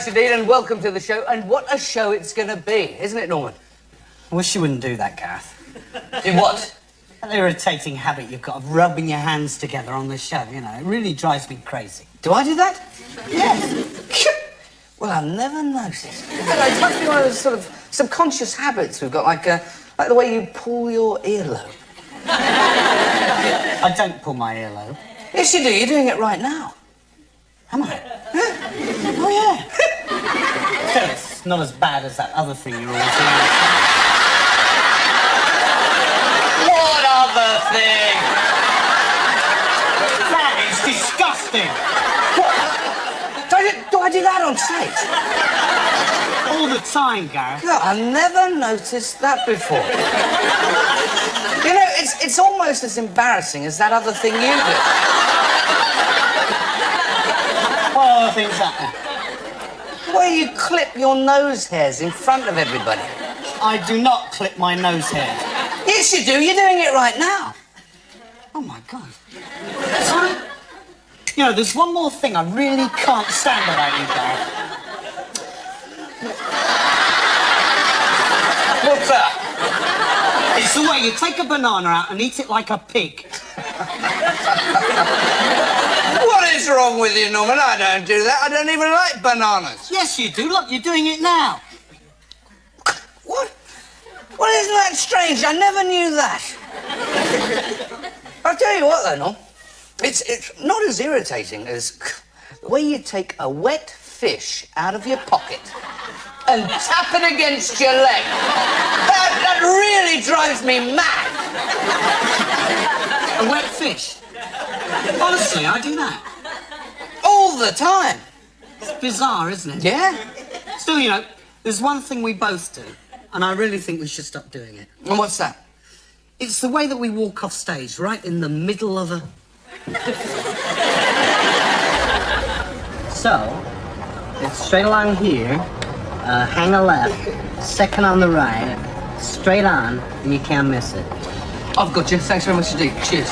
much indeed, and welcome to the show. And what a show it's going to be, isn't it, Norman? I wish you wouldn't do that, Gareth. In what? An irritating habit you've got of rubbing your hands together on the show, you know. It really drives me crazy. Do I do that? Yes. Well, I've never noticed. It must be one of those sort of subconscious habits we've got, like the way you pull your earlobe. I don't pull my earlobe. Yes, you do. You're doing it right now. Am I? Huh? Oh, yeah. It's not as bad as that other thing you're always doing. What other thing? That is disgusting. What? Do I do that on stage? All the time, Gareth. God, I've never noticed that before. You know, it's almost as embarrassing as that other thing you do. What other thing's that? Where you clip your nose hairs in front of everybody. I do not clip my nose hair. Yes, you do. You're doing it right now. Oh, my God. Sorry? You know, there's one more thing I really can't stand about you, Gareth. What's that? It's the way you take a banana out and eat it like a pig. What is wrong with you, Norman? I don't do that. I don't even like bananas. Yes, you do. Look, you're doing it now. What? Well, isn't that strange? I never knew that. I'll tell you what, though, Norm. It's not as irritating as the way you take a wet fish out of your pocket and tap it against your leg. That really drives me mad. A wet fish? Honestly, I do that. All the time. It's bizarre, isn't it? Yeah? Still, you know, there's one thing we both do, and I really think we should stop doing it. And what's that? It's the way that we walk off stage, right in the middle of a... So, it's straight along here, hang a left, second on the right, straight on, and you can't miss it. I've got you. Thanks very much indeed. Cheers.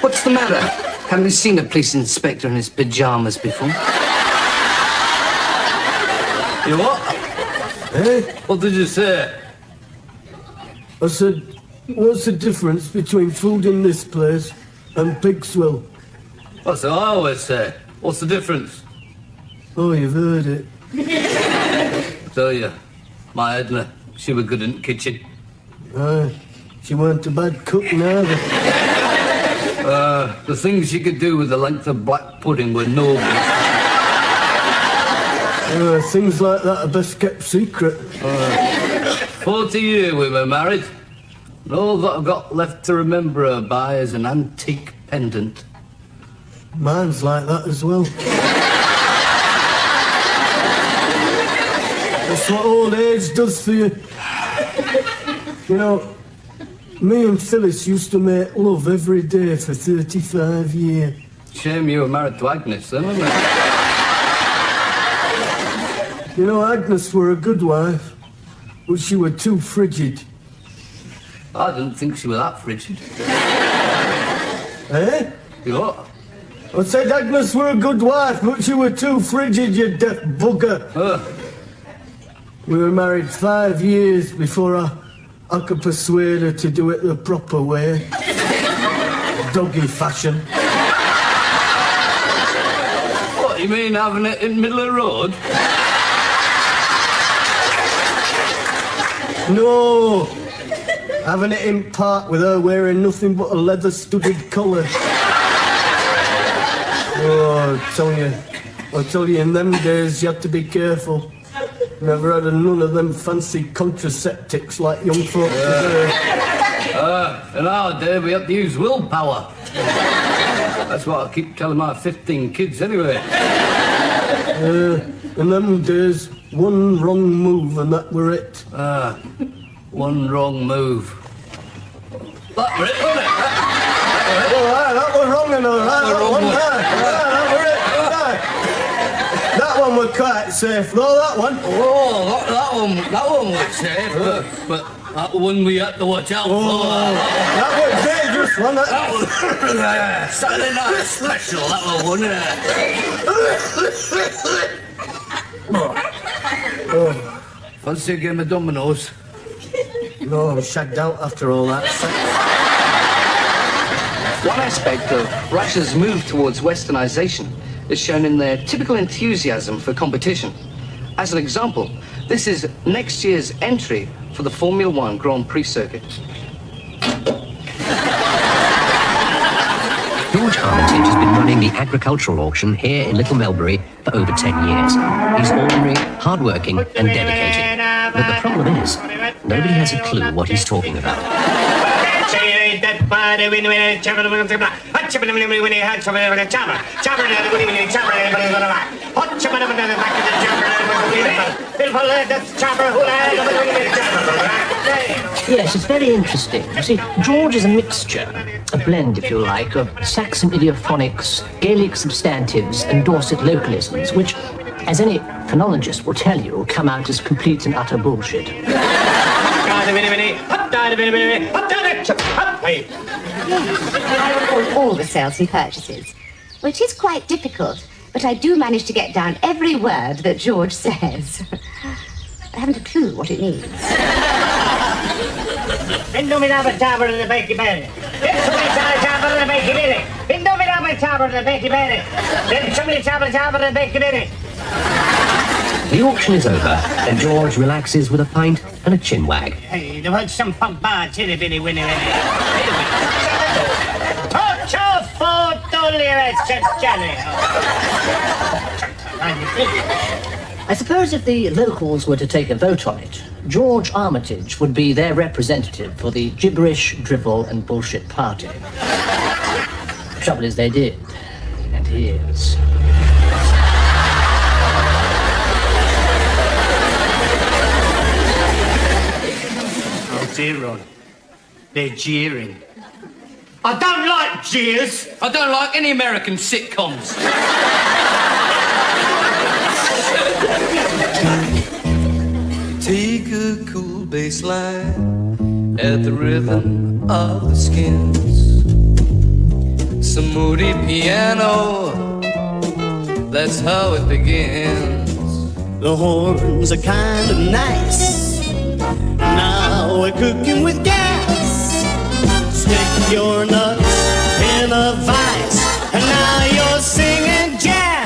What's the matter? Haven't you seen a police inspector in his pyjamas before? You what? Eh? What did you say? I said, what's the difference between food in this place and Pigswill? That's what I always say. What's the difference? Oh, you've heard it. Tell you, my Edna, she was good in the kitchen. Aye, she weren't a bad cook neither. The things she could do with the length of black pudding were noble. Things like that are best kept secret. 40 years we were married. And all that I've got left to remember her by is an antique pendant. Mine's like that as well. That's what old age does for you. You know, me and Phyllis used to make love every day for 35 years. Shame you were married to Agnes, then, wasn't it? You know, Agnes were a good wife, but she were too frigid. I didn't think she was that frigid. Eh? You what? I said Agnes were a good wife, but she were too frigid, you deaf bugger. We were married 5 years before I could persuade her to do it the proper way. Doggy fashion. What, you mean having it in the middle of the road? No! Having it in park with her wearing nothing but a leather-studded collar. Oh, I tell you, in them days you had to be careful. Never had none of them fancy contraceptives like young folk today. In our day we had to use willpower. That's what I keep telling my 15 kids anyway. In them days, one wrong move and that were it. One wrong move. That were it, wasn't it? That was wrong and all right. That were it. That one was quite safe, though, that one. Oh, that one was safe, but That one we had to watch out for. That was dangerous, wasn't it? That was Saturday night special, that was, wasn't it? Fancy a game of dominoes? No, I'm shagged out after all that. One aspect of Russia's move towards westernization is shown in their typical enthusiasm for competition. As an example, this is next year's entry for the Formula One Grand Prix circuit. George Armitage has been running the agricultural auction here in Little Melbury for over 10 years. He's ordinary, hard-working and dedicated. But the problem is, nobody has a clue what he's talking about. Yes, it's very interesting. You see, George is a mixture, a blend, if you like, of Saxon idiophonics, Gaelic substantives, and Dorset localisms, which, as any phonologist will tell you, come out as complete and utter bullshit. Yes, I record all the sales and purchases, which is quite difficult, but I do manage to get down every word that George says. I haven't a clue what it means. Indomitable chopper in the bakey berry. Indomitable chopper in the bakey berry. Indomitable chopper in the bakey berry. Indomitable chopper in the bakey berry. The auction is over, and George relaxes with a pint and a chin wag. Hey, there was some pump bar, chitty bitty winny winny. Ocho foto liras, Jelly. I suppose if the locals were to take a vote on it, George Armitage would be their representative for the gibberish, drivel, and bullshit party. The trouble is they did, and he is. Oh dear, Ron. They're jeering. I don't like jeers. I don't like any American sitcoms. Take a cool bass line at the rhythm of the skins. Some moody piano, that's how it begins. The horns are kind of nice. Now we're cooking with gas. Stick your nuts in a vice, and now you're singing jams.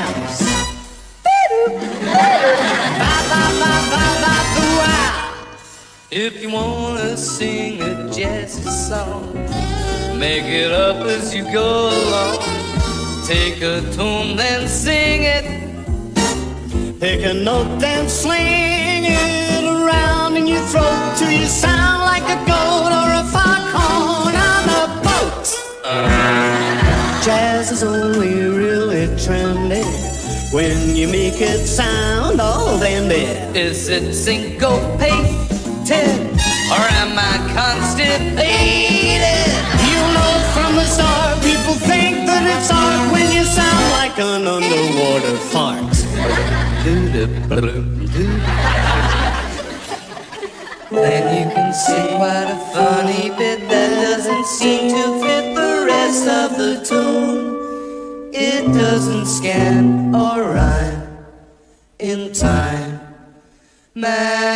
If you wanna sing a jazzy song, make it up as you go along. Take a tune, then sing it. Pick a note, then sling it around in your throat till you sound like a goat or a foghorn on a boat. Jazz is only really trendy when you make it sound all blended. Is it syncopated, or am I constipated? You know from the start, people think that it's art when you sound like an underwater fart. Then you can see quite a funny bit that doesn't seem to fit the rest of the tune. It doesn't scan or rhyme in time, man.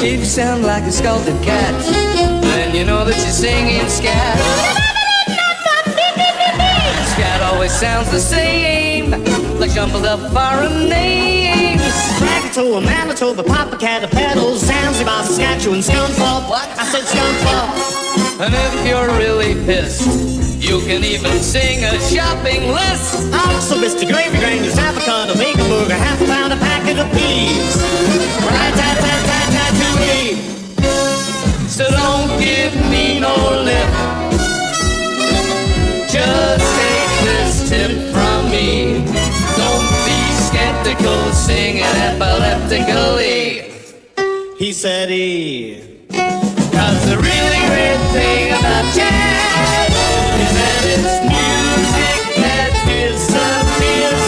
If you sound like a scalded cat, then you know that you're singing scat. Scat always sounds the same, like jumbled up foreign names. Ragatoa, Manitoba, Papa Cat, Pedals, Zanzibar, Saskatchewan, Scunthorpe. What? I said Scunthorpe. And if you're really pissed, you can even sing a shopping list. Also, Mr. Gravy Granules, avocado, bacon burger, half a pound, a packet of peas. Rat-tat-tat-tat-tat-too-wee. So don't give me no lip. Just take this tip from me. Don't be skeptical, sing it epileptically. He said he. 'Cause the really great thing about jazz is that it's music that disappears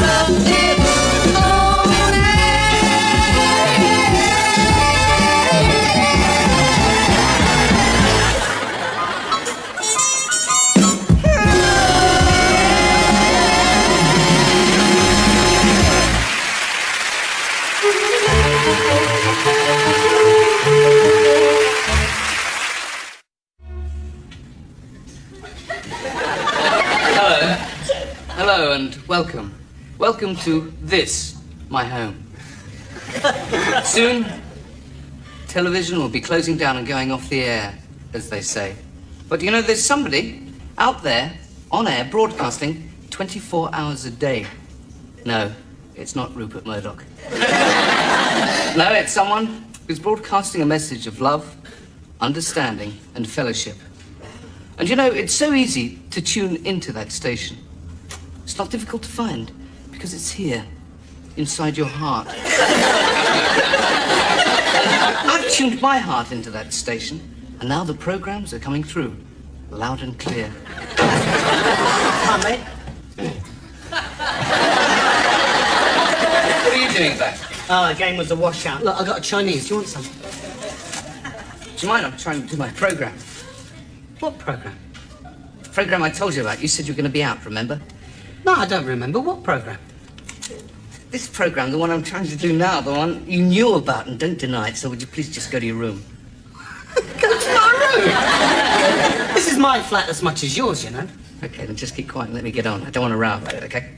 and welcome. Welcome to this, my home. Soon, television will be closing down and going off the air, as they say. But you know, there's somebody out there, on air, broadcasting 24 hours a day. No, it's not Rupert Murdoch. No, it's someone who's broadcasting a message of love, understanding, and fellowship. And you know, it's so easy to tune into that station. It's not difficult to find, because it's here, inside your heart. I've tuned my heart into that station, and now the programs are coming through, loud and clear. Come on, mate. What are you doing back? Oh, the game was a washout. Look, I got a Chinese. Do you want some? Do you mind? I'm trying to do my program. What program? The program I told you about. You said you were going to be out, remember? No, I don't remember. What program? This program, the one I'm trying to do now, the one you knew about and don't deny it, so would you please just go to your room? Go to my room? This is my flat as much as yours, you know. Okay, then just keep quiet and let me get on. I don't want to row about it, okay?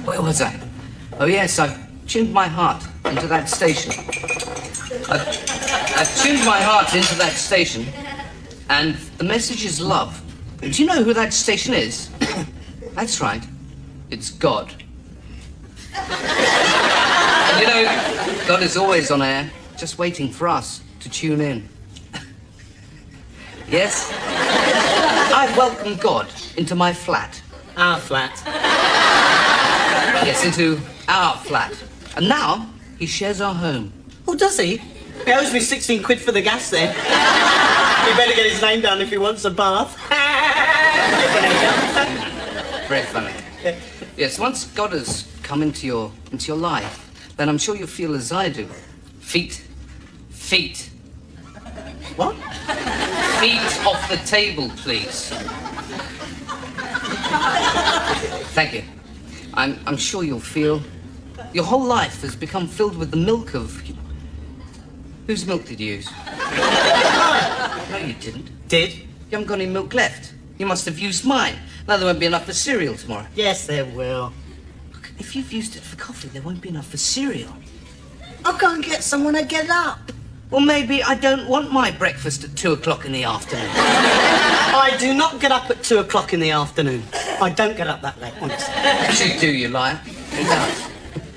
Where was I? Oh, yes, I've tuned my heart into that station. I've tuned my heart into that station, and the message is love. Do you know who that station is? That's right. It's God. And you know, God is always on air, just waiting for us to tune in. Yes? I've welcomed God into my flat. Our flat. Yes, into our flat. And now, he shares our home. Oh, does he? He owes me 16 quid for the gas then. He better get his name down if he wants a bath. Very funny. Yes, once God has come into your life, then I'm sure you'll feel as I do. Feet. What? Feet off the table, please. Thank you. I'm sure you'll feel your whole life has become filled with the milk of... Whose milk did you use? No, you didn't. Did? You haven't got any milk left. You must have used mine. Now there won't be enough for cereal tomorrow. Yes, there will. Look, if you've used it for coffee, there won't be enough for cereal. I'll go and get someone to get up. Well, maybe I don't want my breakfast at 2 o'clock in the afternoon. I do not get up at 2 o'clock in the afternoon. I don't get up that late, honestly. Yes, you do, you liar. You don't.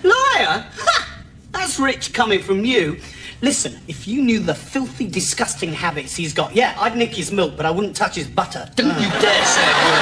Liar? Ha! That's rich coming from you. Listen, if you knew the filthy, disgusting habits he's got, yeah, I'd nick his milk, but I wouldn't touch his butter. Don't you dare say a word.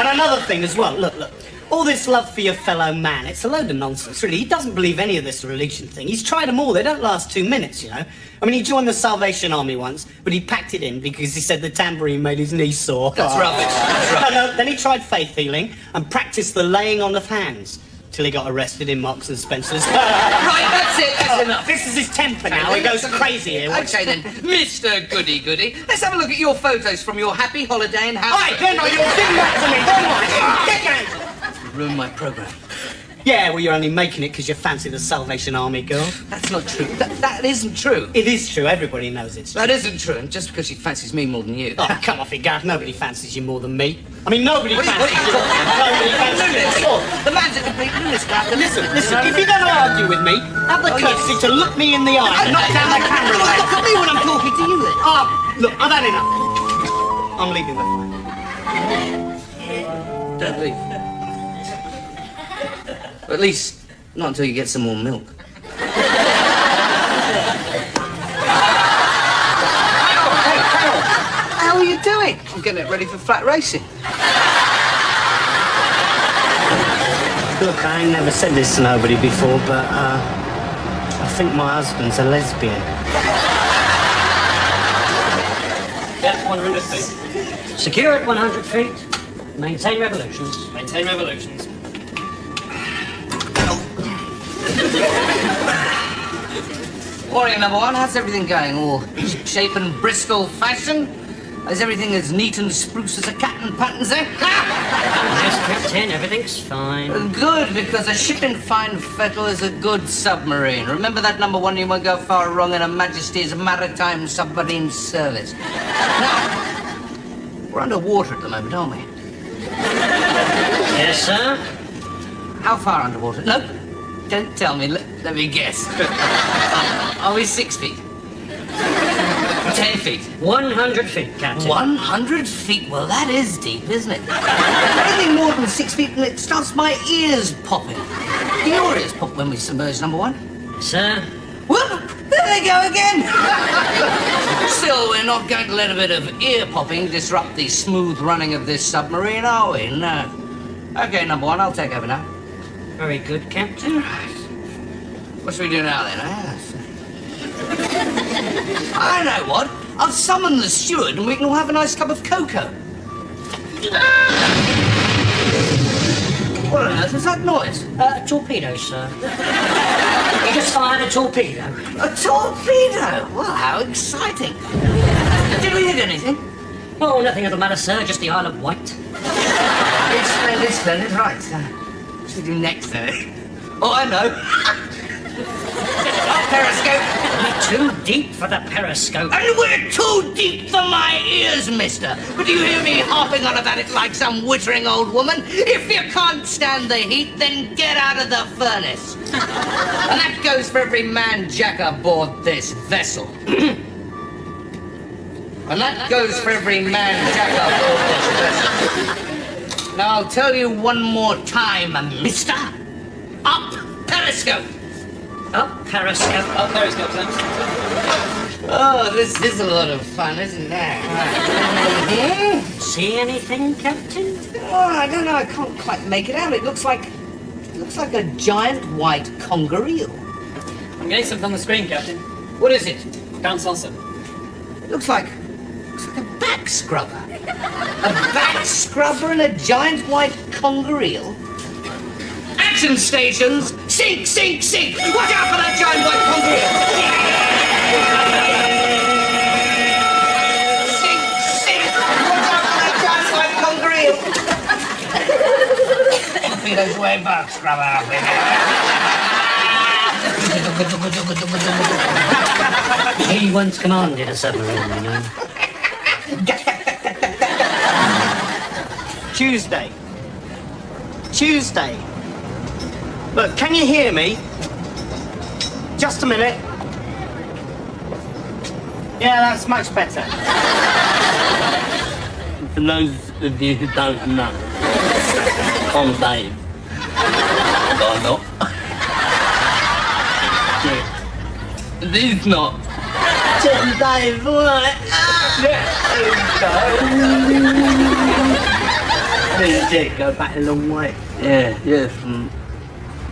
And another thing as well, look. All this love for your fellow man, it's a load of nonsense, really. He doesn't believe any of this religion thing. He's tried them all. They don't last 2 minutes, you know. I mean, he joined the Salvation Army once, but he packed it in because he said the tambourine made his knee sore. That's rubbish. That's rubbish. No, then he tried faith healing and practiced the laying on of hands till he got arrested in Marks and Spencer's. Right, that's it. That's enough. This is his temper now. He goes crazy here. Okay, then, Mr. Goody-Goody, let's have a look at your photos from your happy holiday in house. Right, then, you're giving that to me. Then, get down. Ruin my program. Yeah, well, you're only making it because you fancy the Salvation Army girl. That's not true. That isn't true. It is true. Everybody knows it's true. That isn't true, and just because she fancies me more than you. Oh, come off it, Gareth. Nobody fancies you more than me. I mean, nobody What are fancies you you. talking about? Nobody fancies Lunatic. you. The man's a complete lunatic. Listen, if you're going to argue with me, have the courtesy to look me in the eye and knock down the camera light. Look at me when I'm talking to you, then. Oh, look, I've had enough. I'm leaving the flat. Don't leave. At least, not until you get some more milk. How are you doing? I'm getting it ready for flat racing. Look, I ain't never said this to nobody before, but, I think my husband's a lesbian. Depth 100 feet. Secure at 100 feet. Maintain revolutions. Maintain revolutions. Warrior number one, how's everything going? All shape and Bristol fashion? Is everything as neat and spruce as a cat and pattens, eh? Yes, Captain, everything's fine. Good, because a ship in fine fettle is a good submarine. Remember that, number one, you won't go far wrong in Her Majesty's Maritime Submarine Service. Now, we're underwater at the moment, aren't we? Yes, sir? How far underwater? No, don't tell me. Let me guess. Are we 6 feet? 10 feet? 100 feet, Captain. 100 feet? Well, that is deep, isn't it? Anything more than 6 feet and it starts my ears popping. Do your ears pop when we submerge, number one? Sir? Whoop! There they go again! Still, we're not going to let a bit of ear popping disrupt the smooth running of this submarine, are we? No. Okay, number one, I'll take over now. Very good, Captain. What should we do now, then, I know what. I'll summon the steward and we can all have a nice cup of cocoa. What on earth was that noise? A torpedo, sir. He just fired a torpedo. A torpedo? Well, how exciting. Did we hit anything? Oh, nothing of the matter, sir. Just the Isle of Wight. It's splendid. Right. What should we do next, then? Oh, I know. Periscope. We're too deep for the periscope. And we're too deep for my ears, mister. But do you hear me harping on about it like some wittering old woman? If you can't stand the heat, then get out of the furnace. And that goes for every man jack aboard this vessel. And that goes for every man jack aboard this vessel. Now, I'll tell you one more time, mister. Up periscope. Up periscope. Up periscope, sir. Oh, this is a lot of fun, isn't it? See anything, Captain? Oh, I don't know. I can't quite make it out. It looks like a giant white conger eel. I'm getting something on the screen, Captain. What is it? Down salsa. It looks like a back scrubber. A back scrubber and a giant white conger eel. Action stations! Sink! Watch out for that giant white conger eel! Sink! Watch out for that giant white conger eel! Torpedoes way back, scrubber. He once commanded a submarine, you know. Tuesday. Look, can you hear me? Just a minute. Yeah, that's much better. For those of you who don't know, I'm Dave. And I'm not. And he's not. Dave, what? Me and Dick go back a long way. Yeah, from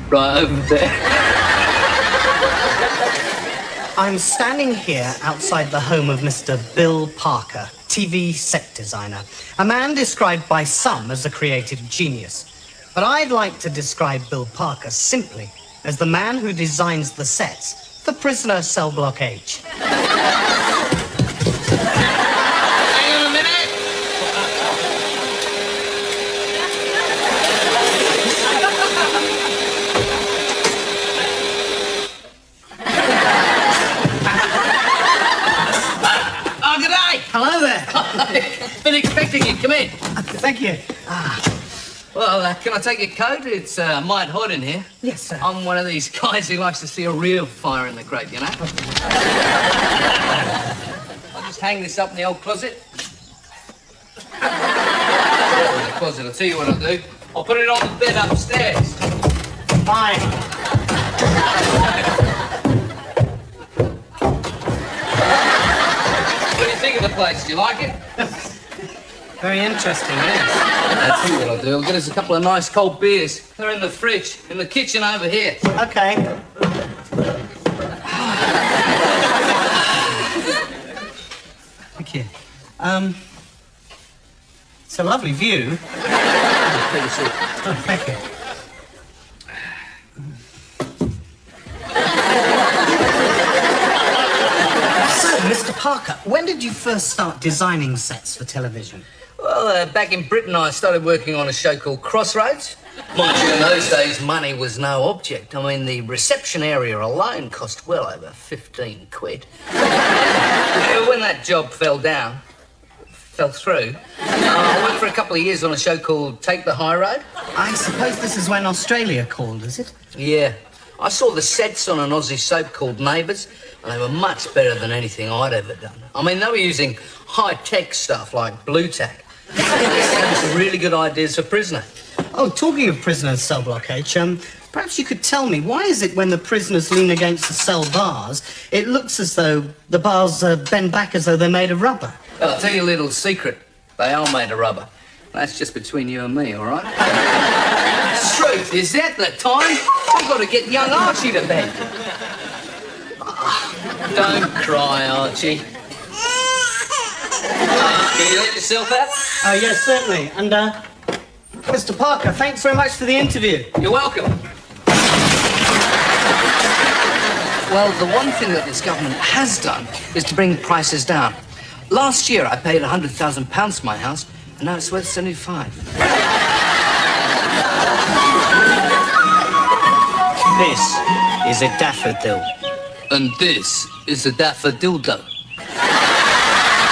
right over there. I'm standing here outside the home of Mr. Bill Parker, TV set designer, a man described by some as a creative genius. But I'd like to describe Bill Parker simply as the man who designs the sets for Prisoner Cell Block H. Hang on a minute. Oh, good day. Hello there. Been expecting you. Come in. Thank you. Well, can I take your coat? It's might hot in here. Yes, sir. I'm one of these guys who likes to see a real fire in the grate, you know? I'll just hang this up in the old closet. I'll tell you what I'll do. I'll put it on the bed upstairs. Fine. What do you think of the place? Do you like it? Very interesting, yes. I'll tell you what I'll do. I'll get us a couple of nice cold beers. They're in the fridge, in the kitchen over here. Okay. Thank you. It's a lovely view. Oh, thank you. So, Mr. Mr. Parker, when did you first start designing sets for television? Well, back in Britain, I started working on a show called Crossroads. Mind you, in those days, money was no object. I mean, the reception area alone cost well over 15 quid. When that job fell through, I worked for a couple of years on a show called Take the High Road. I suppose this is when Australia called, is it? Yeah. I saw the sets on an Aussie soap called Neighbours, and they were much better than anything I'd ever done. I mean, they were using high-tech stuff like blue tack. They had some really good ideas for Prisoner. Oh, talking of prisoners' cell block, H, perhaps you could tell me, why is it when the prisoners lean against the cell bars, it looks as though the bars bend back as though they're made of rubber? Well, I'll tell you a little secret. They are made of rubber. That's just between you and me, all right? Truth, is that the time? I've got to get young Archie to bed. Don't cry, Archie. Can you let yourself out? Oh, yes, certainly. And, Mr. Parker, thanks very much for the interview. You're welcome. Well, the one thing that this government has done is to bring prices down. Last year, I paid £100,000 for my house, and now it's worth 75. This is a daffodil. And this is a daffodildo.